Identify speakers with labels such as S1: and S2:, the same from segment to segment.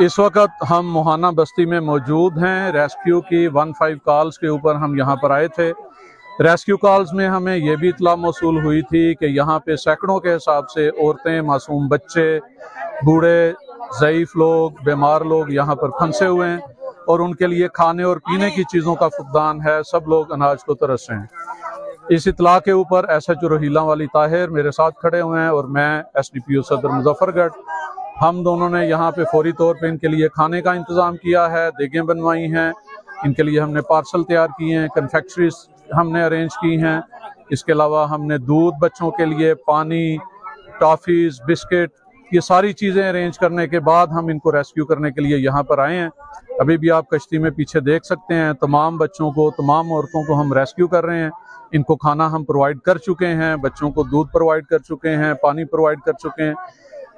S1: इस वक्त हम मोहाना बस्ती में मौजूद हैं। रेस्क्यू की 15 कॉल्स के ऊपर हम यहाँ पर आए थे। रेस्क्यू कॉल्स में हमें ये भी इत्तला मौसूल हुई थी कि यहाँ पे सैकड़ों के हिसाब से औरतें, मासूम बच्चे, बूढ़े, ज़ईफ़ लोग, बीमार लोग यहाँ पर फंसे हुए हैं और उनके लिए खाने और पीने की चीज़ों का फुकदान है। सब लोग अनाज को तरस रहे हैं। इस इत्तला के ऊपर SHO रोहिला वाली ताहिर मेरे साथ खड़े हुए हैं और मैं SDPO सदर मुजफ्फरगढ़। हम दोनों ने यहाँ पे फौरी तौर पे इनके लिए खाने का इंतज़ाम किया है, देगें बनवाई हैं, इनके लिए हमने पार्सल तैयार किए हैं, कन्फेक्शनरीज हमने अरेंज की हैं। इसके अलावा हमने दूध, बच्चों के लिए पानी, टॉफ़ीज़, बिस्किट, ये सारी चीज़ें अरेंज करने के बाद हम इनको रेस्क्यू करने के लिए यहाँ पर आए हैं। अभी भी आप कश्ती में पीछे देख सकते हैं, तमाम बच्चों को, तमाम औरतों को हम रेस्क्यू कर रहे हैं। इनको खाना हम प्रोवाइड कर चुके हैं, बच्चों को दूध प्रोवाइड कर चुके हैं, पानी प्रोवाइड कर चुके हैं।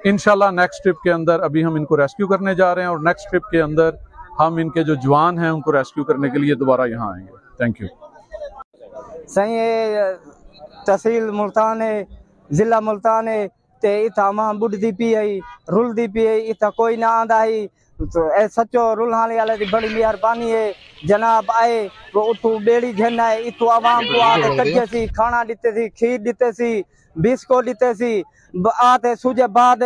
S1: इंशाल्लाह नेक्स्ट ट्रिप के अंदर अभी हम इनको रेस्क्यू करने जा रहे हैं और नेक्स्ट ट्रिप के अंदर हम इनके जो जवान हैं उनको रेस्क्यू करने के लिए दोबारा यहाँ आएंगे। Thank you.
S2: सही तहसील मुल्तान है, जिला मुल्तान है, ते इता मां बुढ़दी पी आई, रुलदी पी आई, इता कोई ना आंदा ही। तो सचो रुलहाने वाले की बड़ी मेहरबानी है। जनाब आए वो उतू बेड़ी झन है, इतू आवाम को आते कटे सी, खाना दिते सी, खीर दिते सी, बिस्कुट दिते सी, आते सूजे बाद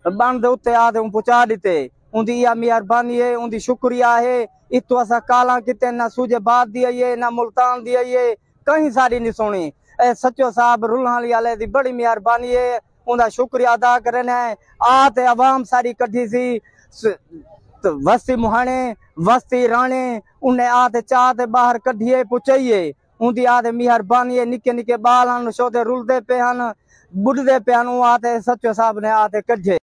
S2: बंद उत्ते आते पहुंचा दिते। उनकी यह मेहरबानी है, उनकी शुक्रिया है। इतू असा काला किते ना सूजे बाद दिया ये ना मुल्तान दिया ये कहीं सारी नहीं सुनी। सचो साहब रुलहानी वाले की बड़ी मेहरबानी है, उनका शुक्रिया अदा करना है। आते अवाम सारी कठी सी, वस्ती मुहाने, वस्ती राणे, उन्हें आते चाहते बाहर कढ़िए पुचाइए। उनकी आते मेहरबानी है। निके निके बाल शोधे रुलते पे हैं, बुढ़ते पे हैं, आते सचो साहब ने आते कढ़े।